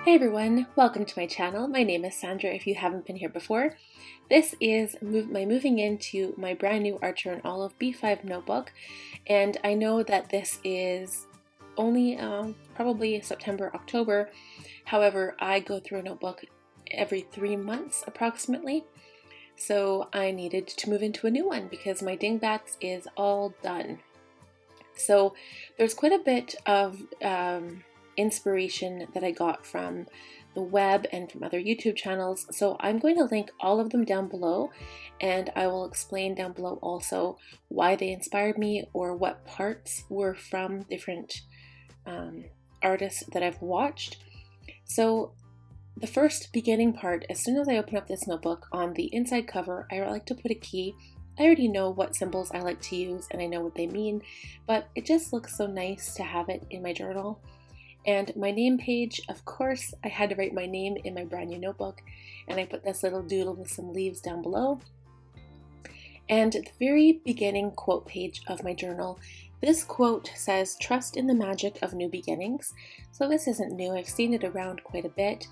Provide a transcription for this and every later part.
Hey everyone, welcome to my channel. My name is Sandra if you haven't been here before. This is my moving into my brand new Archer and Olive B5 notebook, and I know that this is only probably September, October. However, I go through a notebook every 3 months approximately, so I needed to move into a new one because my dingbats is all done. So there's quite a bit of inspiration that I got from the web and from other YouTube channels, so I'm going to link all of them down below, and I will explain down below also why they inspired me or what parts were from different artists that I've watched. So the first beginning part, as soon as I open up this notebook, on the inside cover I like to put a key. I already know what symbols I like to use and I know what they mean, but it just looks so nice to have it in my journal. And my name page, of course, I had to write my name in my brand new notebook, and I put this little doodle with some leaves down below. And the very beginning quote page of my journal, this quote says, "Trust in the magic of new beginnings." So this isn't new, I've seen it around quite a bit.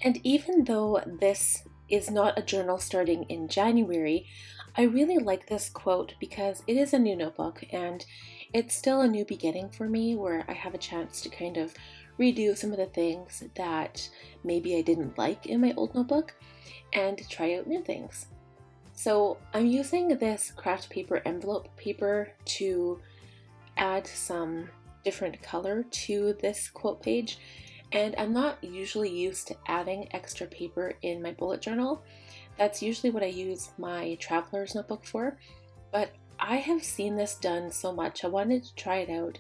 And even though this is not a journal starting in January, I really like this quote because it is a new notebook and it's still a new beginning for me, where I have a chance to kind of redo some of the things that maybe I didn't like in my old notebook and try out new things. So I'm using this craft paper envelope paper to add some different color to this quote page, and I'm not usually used to adding extra paper in my bullet journal. That's usually what I use my traveler's notebook for, but I have seen this done so much, I wanted to try it out,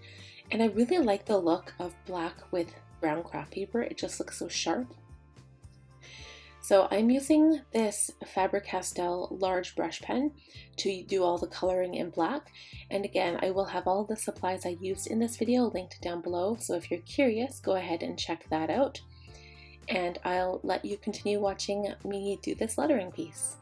and I really like the look of black with brown craft paper. It just looks so sharp. So I'm using this Faber-Castell large brush pen to do all the coloring in black, and again, I will have all the supplies I used in this video linked down below, so if you're curious, go ahead and check that out, and I'll let you continue watching me do this lettering piece.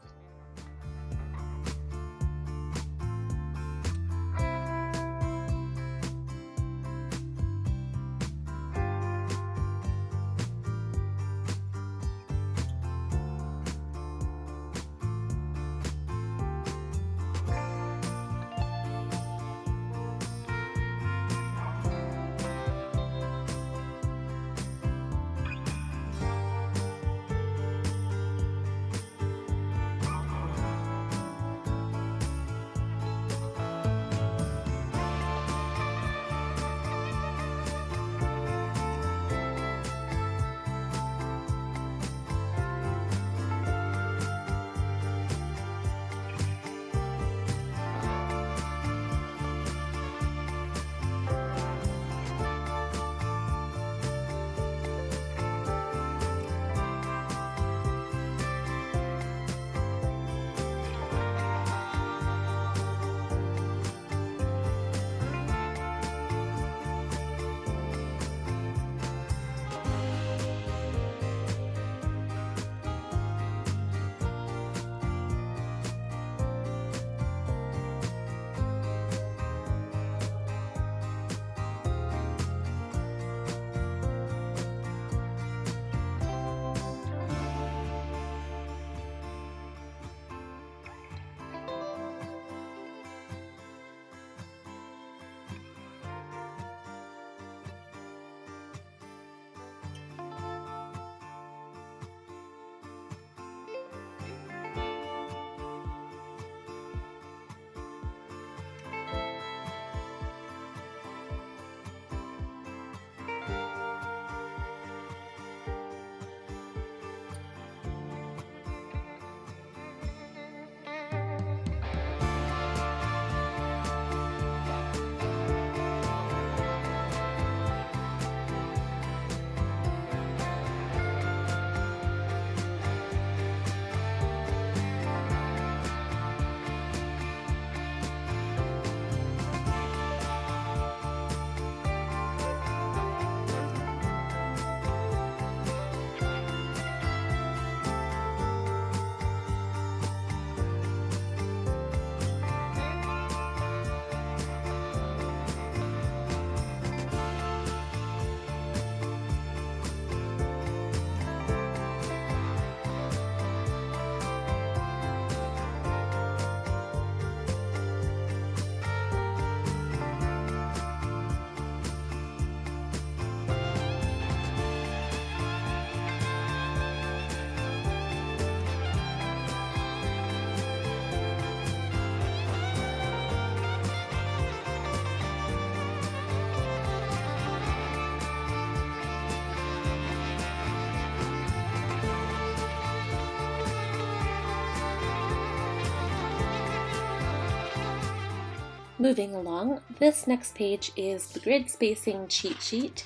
moving along, this next page is the grid spacing cheat sheet,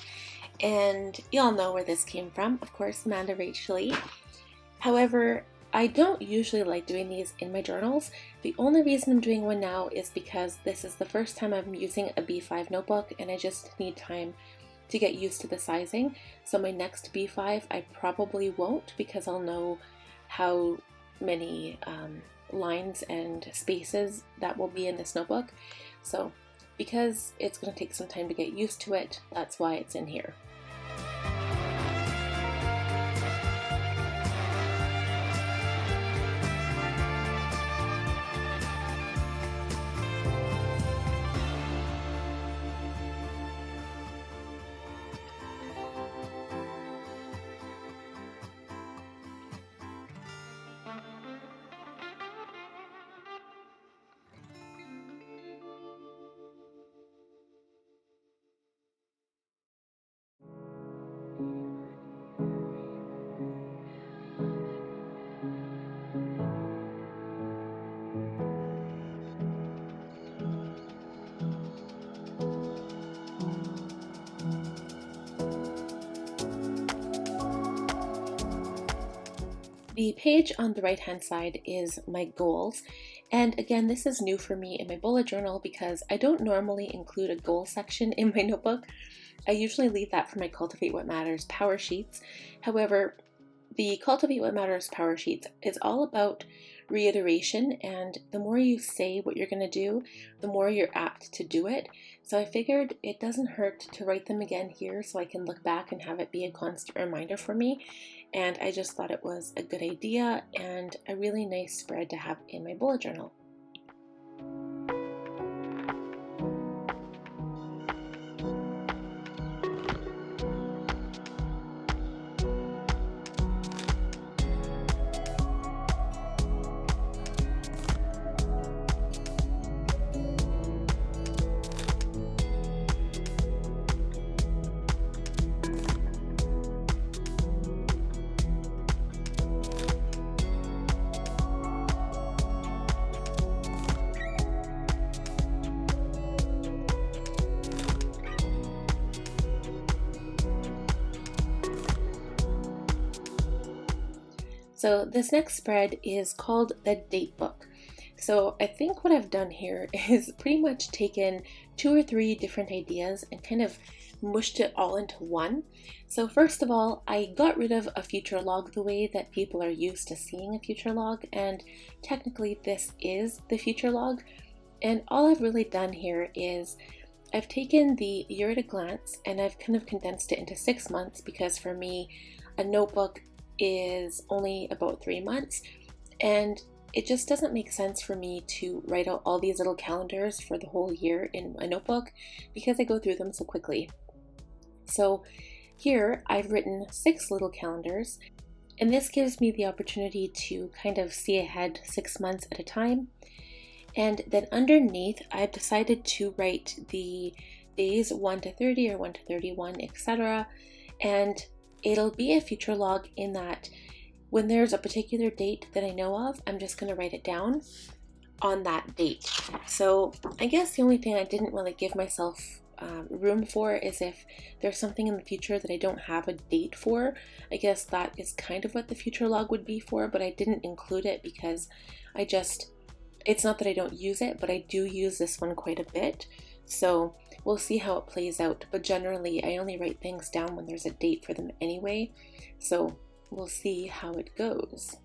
and you all know where this came from, of course, Amanda RachLee. However, I don't usually like doing these in my journals. The only reason I'm doing one now is because this is the first time I'm using a B5 notebook and I just need time to get used to the sizing. So my next B5 I probably won't, because I'll know how many lines and spaces that will be in this notebook. So because it's going to take some time to get used to it, that's why it's in here. The page on the right hand side is my goals, and again this is new for me in my bullet journal because I don't normally include a goal section in my notebook. I usually leave that for my Cultivate What Matters power sheets. However, the Cultivate What Matters power sheets is all about reiteration, and the more you say what you're going to do, the more you're apt to do it. So I figured it doesn't hurt to write them again here so I can look back and have it be a constant reminder for me. And I just thought it was a good idea and a really nice spread to have in my bullet journal. So this next spread is called the date book. So I think what I've done here is pretty much taken 2 or 3 different ideas and kind of mushed it all into one. So first of all, I got rid of a future log the way that people are used to seeing a future log, and technically this is the future log. And all I've really done here is I've taken the year at a glance and I've kind of condensed it into 6 months, because for me a notebook is only about 3 months, and it just doesn't make sense for me to write out all these little calendars for the whole year in a notebook because I go through them so quickly. So here I've written 6 little calendars, and this gives me the opportunity to kind of see ahead 6 months at a time. And then underneath I've decided to write the days 1 to 30 or 1 to 31, etc. And it'll be a future log in that when there's a particular date that I know of, I'm just going to write it down on that date. So I guess the only thing I didn't really give myself room for is if there's something in the future that I don't have a date for. I guess that is kind of what the future log would be for, but I didn't include it because it's not that I don't use it, but I do use this one quite a bit. So we'll see how it plays out, but generally I only write things down when there's a date for them anyway, so we'll see how it goes.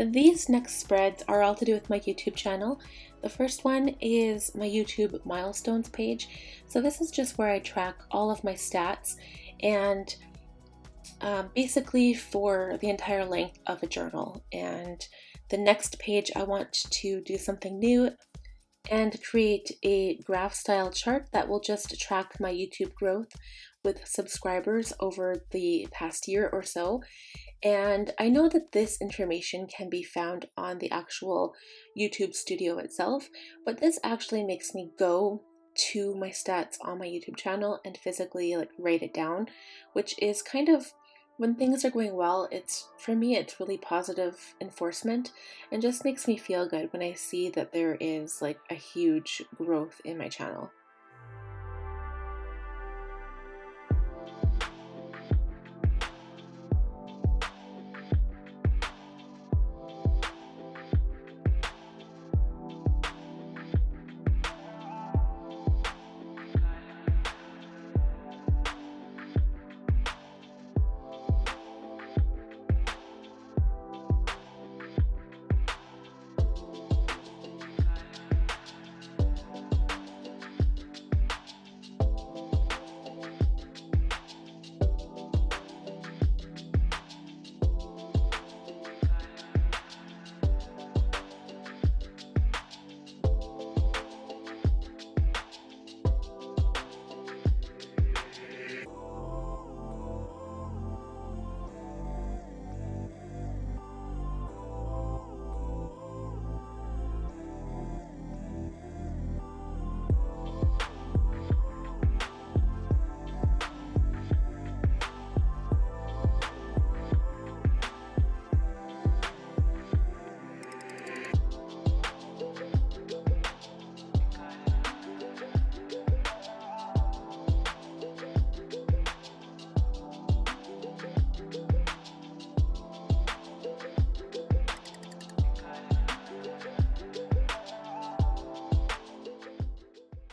These next spreads are all to do with my YouTube channel. The first one is my YouTube Milestones page. So this is just where I track all of my stats and basically for the entire length of a journal. And the next page I want to do something new and create a graph style chart that will just track my YouTube growth with subscribers over the past year or so. And I know that this information can be found on the actual YouTube studio itself, but this actually makes me go to my stats on my YouTube channel and physically write it down, which is kind of, when things are going well, for me it's really positive enforcement and just makes me feel good when I see that there is a huge growth in my channel.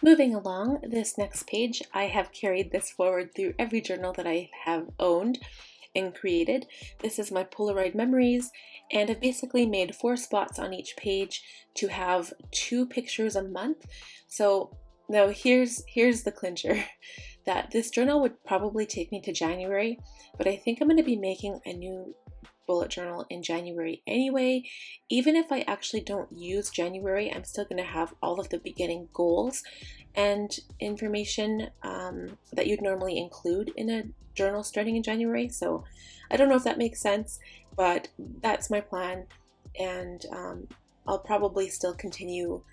Moving along, this next page, I have carried this forward through every journal that I have owned and created. This is my Polaroid Memories, and I've basically made 4 spots on each page to have 2 pictures a month. So now here's the clincher, that this journal would probably take me to January, but I think I'm going to be making a new bullet journal in January anyway. Even if I actually don't use January, I'm still going to have all of the beginning goals and information that you'd normally include in a journal starting in January. So I don't know if that makes sense, but that's my plan, and I'll probably still continue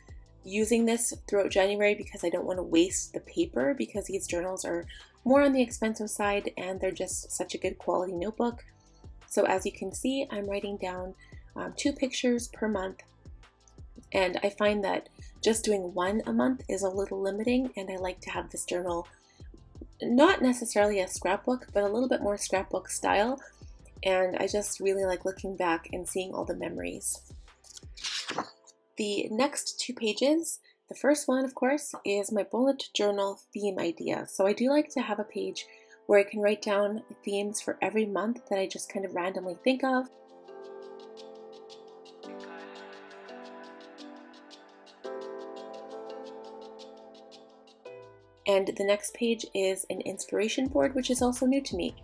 using this throughout January because I don't want to waste the paper, because these journals are more on the expensive side and they're just such a good quality notebook. So as you can see, I'm writing down 2 pictures per month, and I find that just doing 1 a month is a little limiting, and I like to have this journal not necessarily a scrapbook, but a little bit more scrapbook style, and I just really like looking back and seeing all the memories. The next 2 pages, the first one of course is my bullet journal theme idea. So I do like to have a page where I can write down themes for every month that I just kind of randomly think of. And the next page is an inspiration board, which is also new to me.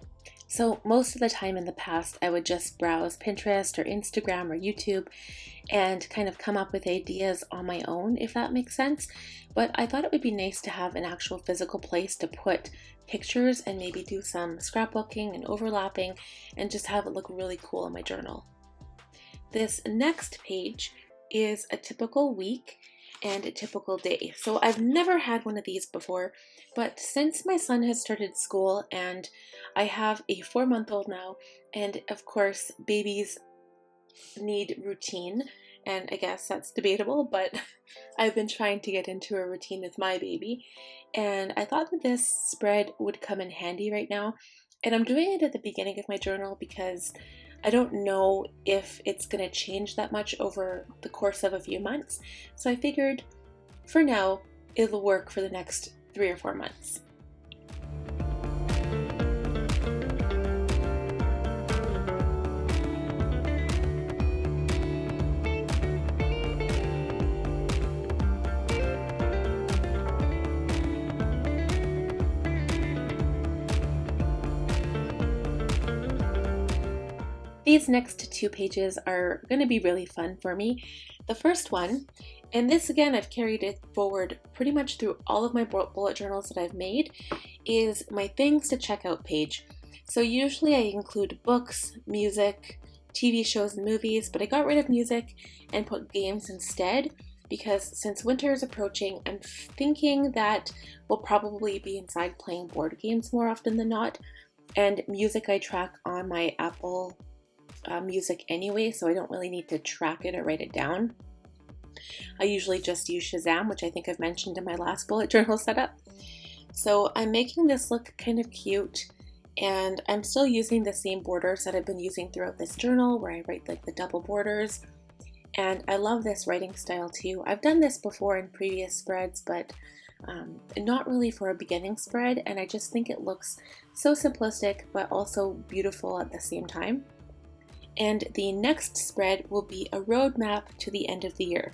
So most of the time in the past, I would just browse Pinterest or Instagram or YouTube and kind of come up with ideas on my own, if that makes sense. But I thought it would be nice to have an actual physical place to put pictures and maybe do some scrapbooking and overlapping and just have it look really cool in my journal. This next page is a typical week and a typical day. So I've never had one of these before, but since my son has started school and I have a 4-month-old now, and of course babies need routine, and I guess that's debatable, but I've been trying to get into a routine with my baby, and I thought that this spread would come in handy right now. And I'm doing it at the beginning of my journal because I don't know if it's going to change that much over the course of a few months. So I figured for now, it'll work for the next 3 or 4 months. These next two pages are going to be really fun for me. The first one, and this again I've carried it forward pretty much through all of my bullet journals that I've made, is my things to check out page. So usually I include books, music, TV shows and movies, but I got rid of music and put games instead, because since winter is approaching, I'm thinking that we'll probably be inside playing board games more often than not. And music I track on my Apple Music anyway, so I don't really need to track it or write it down. I usually just use Shazam, which I think I've mentioned in my last bullet journal setup. So I'm making this look kind of cute, and I'm still using the same borders that I've been using throughout this journal, where I write like the double borders. And I love this writing style too. I've done this before in previous spreads, but not really for a beginning spread, and I just think it looks so simplistic but also beautiful at the same time. And the next spread will be a roadmap to the end of the year,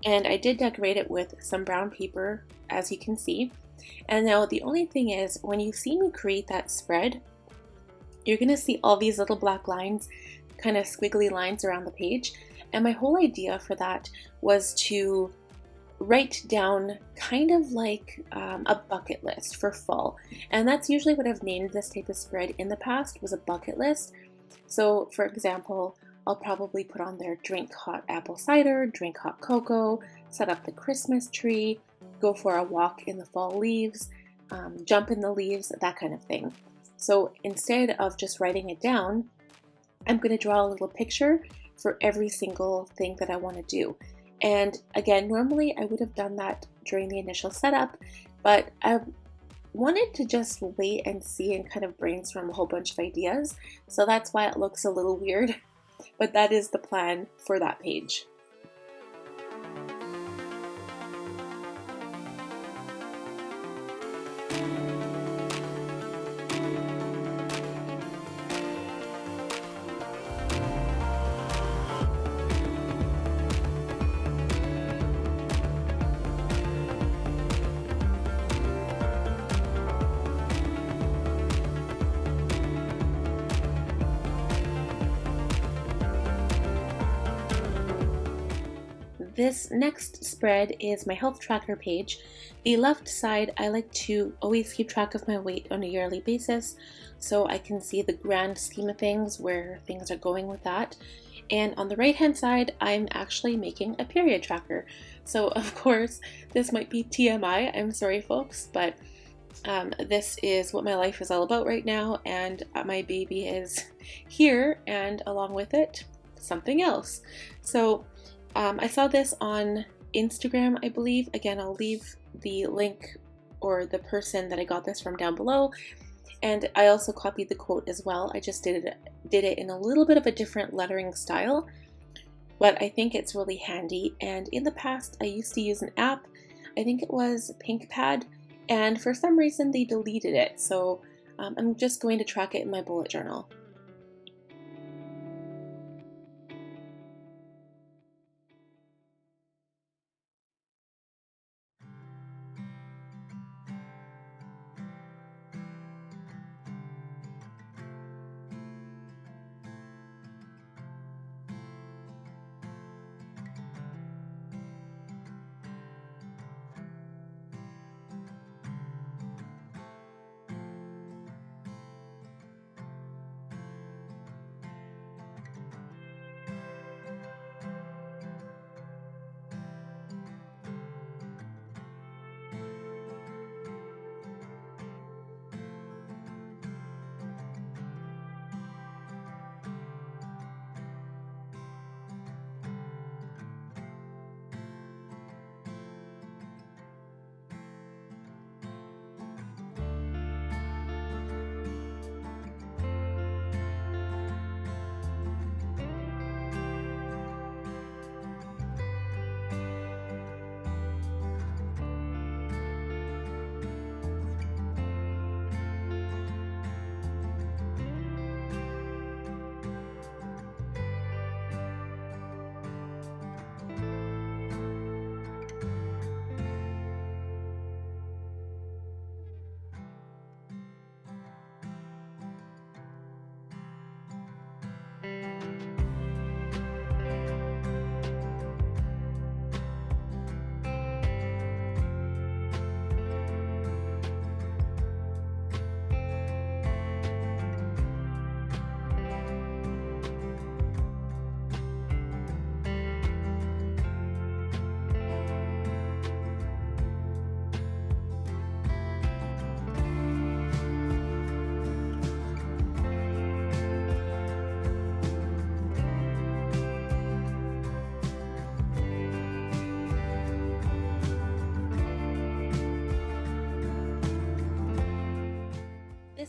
and I did decorate it with some brown paper, as you can see. And now the only thing is, when you see me create that spread, you're going to see all these little black lines, kind of squiggly lines around the page. And my whole idea for that was to write down kind of like a bucket list for fall. And that's usually what I've named this type of spread in the past, was a bucket list. So for example, I'll probably put on there drink hot apple cider, drink hot cocoa, set up the Christmas tree, go for a walk in the fall leaves, jump in the leaves, that kind of thing. So instead of just writing it down, I'm going to draw a little picture for every single thing that I want to do. And again, normally I would have done that during the initial setup, but I wanted to just wait and see and kind of brainstorm a whole bunch of ideas. So that's why it looks a little weird, but that is the plan for that page. This next spread is my health tracker page. The left side, I like to always keep track of my weight on a yearly basis, so I can see the grand scheme of things, where things are going with that. And on the right hand side, I'm actually making a period tracker. So of course, this might be TMI, I'm sorry folks, but this is what my life is all about right now, and my baby is here, and along with it, something else. So I saw this on Instagram, I believe. Again, I'll leave the link or the person that I got this from down below. And I also copied the quote as well. I just did it in a little bit of a different lettering style, but I think it's really handy. And in the past, I used to use an app. I think it was PinkPad, and for some reason they deleted it. So I'm just going to track it in my bullet journal.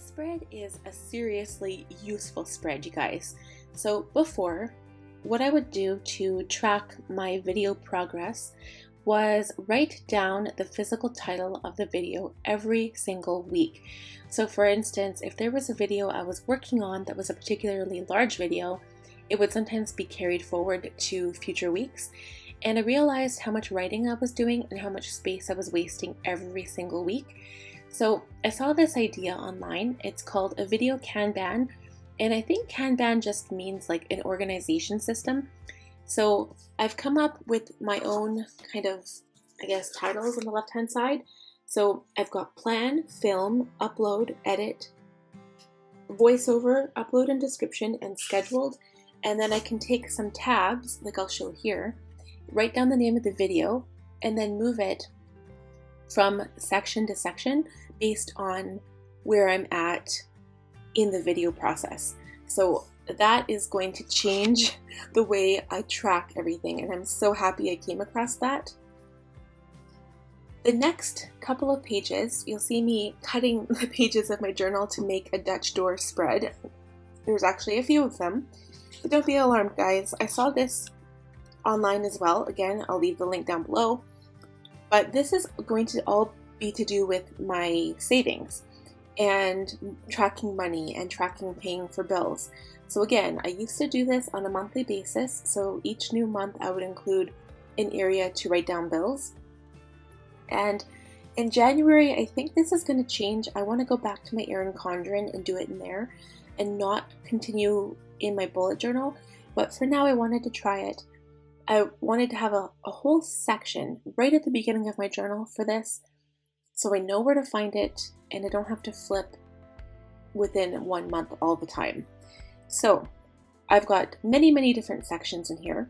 This spread is a seriously useful spread, you guys. So before, what I would do to track my video progress was write down the physical title of the video every single week. So for instance, if there was a video I was working on that was a particularly large video, it would sometimes be carried forward to future weeks. And I realized how much writing I was doing and how much space I was wasting every single week. So I saw this idea online. It's called a video Kanban. And I think Kanban just means like an organization system. So I've come up with my own kind of, titles on the left-hand side. So I've got plan, film, upload, edit, voiceover, upload and description, and scheduled. And then I can take some tabs, like I'll show here, write down the name of the video, and then move it from section to section based on where I'm at in the video process. So that is going to change the way I track everything, and I'm so happy I came across that. The next couple of pages, you'll see me cutting the pages of my journal to make a Dutch door spread. There's actually a few of them, but don't be alarmed, guys. I saw this online as well. Again, I'll leave the link down below. But this is going to all be to do with my savings and tracking money and tracking paying for bills. So again, I used to do this on a monthly basis. So each new month I would include an area to write down bills. And in January, I think this is going to change. I want to go back to my Erin Condren and do it in there and not continue in my bullet journal. But for now, I wanted to try it. I wanted to have a whole section right at the beginning of my journal for this, so I know where to find it and I don't have to flip within 1 month all the time. So I've got many different sections in here.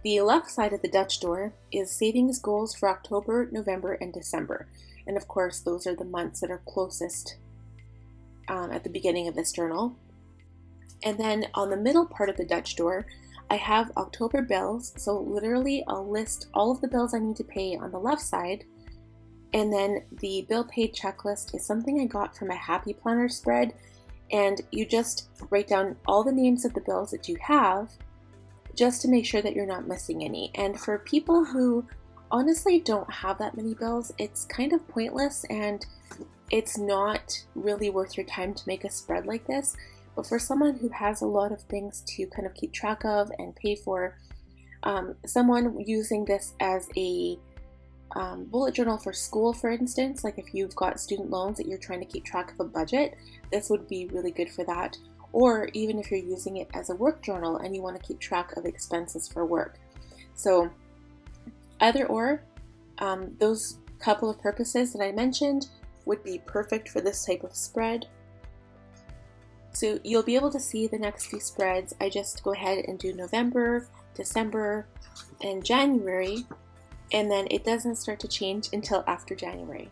The left side of the Dutch door is savings goals for October, November, and December. And of course, those are the months that are closest at the beginning of this journal. And then on the middle part of the Dutch door, I have October bills. So literally I'll list all of the bills I need to pay on the left side. And then the bill paid checklist is something I got from a Happy Planner spread. And you just write down all the names of the bills that you have just to make sure that you're not missing any. And for people who honestly don't have that many bills, it's kind of pointless and it's not really worth your time to make a spread like this. But for someone who has a lot of things to kind of keep track of and pay for, someone using this as a bullet journal for school, for instance, like if you've got student loans that you're trying to keep track of a budget, this would be really good for that. Or even if you're using it as a work journal and you want to keep track of expenses for work. So either or, those couple of purposes that I mentioned would be perfect for this type of spread. So you'll be able to see the next few spreads. I just go ahead and do November, December, and January, and then it doesn't start to change until after January.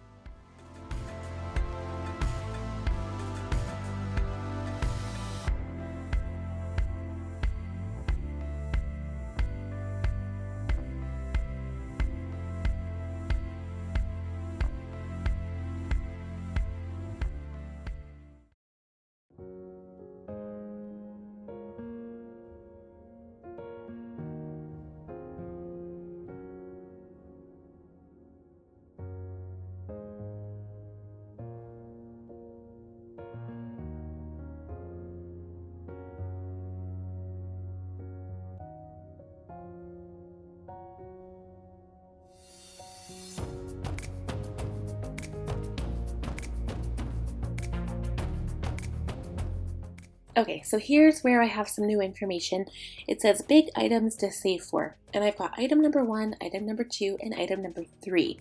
Okay, so here's where I have some new information. It says big items to save for, and I've got item number 1, item number 2, and item number 3.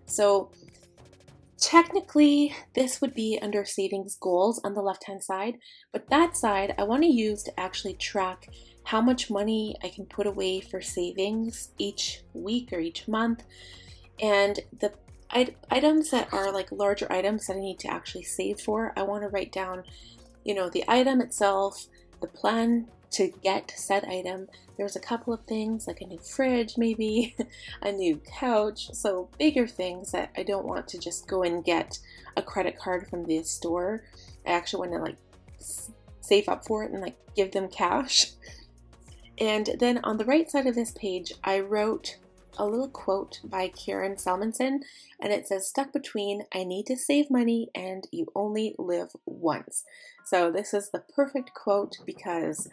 So technically this would be under savings goals on the left hand side, but that side I want to use to actually track how much money I can put away for savings each week or each month, and the items that are like larger items that I need to actually save for, I want to write down, you know, the item itself, the plan to get said item. There's a couple of things like a new fridge, maybe a new couch, so bigger things that I don't want to just go and get a credit card from the store. I actually want to like save up for it and like give them cash. And then on the right side of this page, I wrote a little quote by Karen Salmonson, and it says, "Stuck between I need to save money and you only live once." So this is the perfect quote because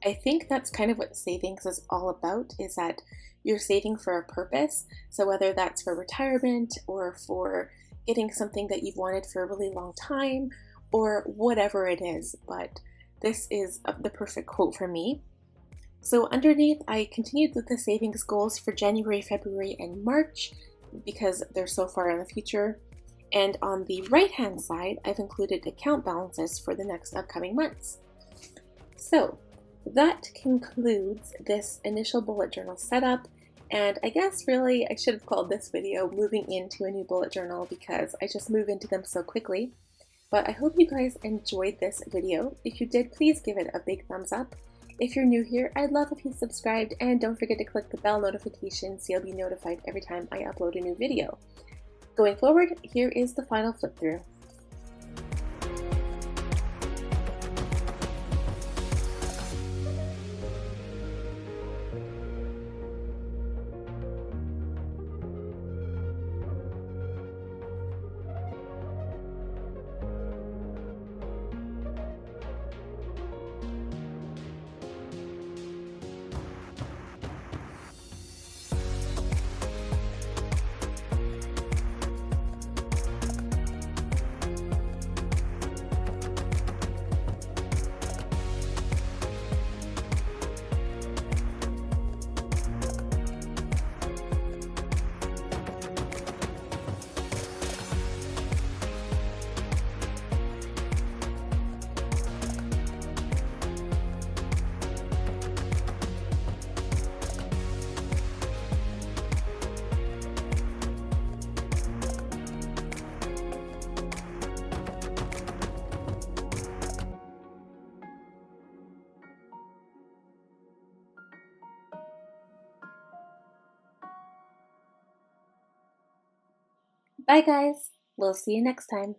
I think that's kind of what savings is all about, is that you're saving for a purpose. So whether that's for retirement or for getting something that you've wanted for a really long time or whatever it is, but this is the perfect quote for me. So underneath, I continued with the savings goals for January, February, and March because they're so far in the future. And on the right-hand side, I've included account balances for the next upcoming months. So that concludes this initial bullet journal setup. And I guess really I should have called this video "Moving into a New Bullet Journal" because I just move into them so quickly. But I hope you guys enjoyed this video. If you did, please give it a big thumbs up. If you're new here, I'd love if you subscribed, and don't forget to click the bell notification so you'll be notified every time I upload a new video. Going forward, here is the final flip through. Bye guys, we'll see you next time.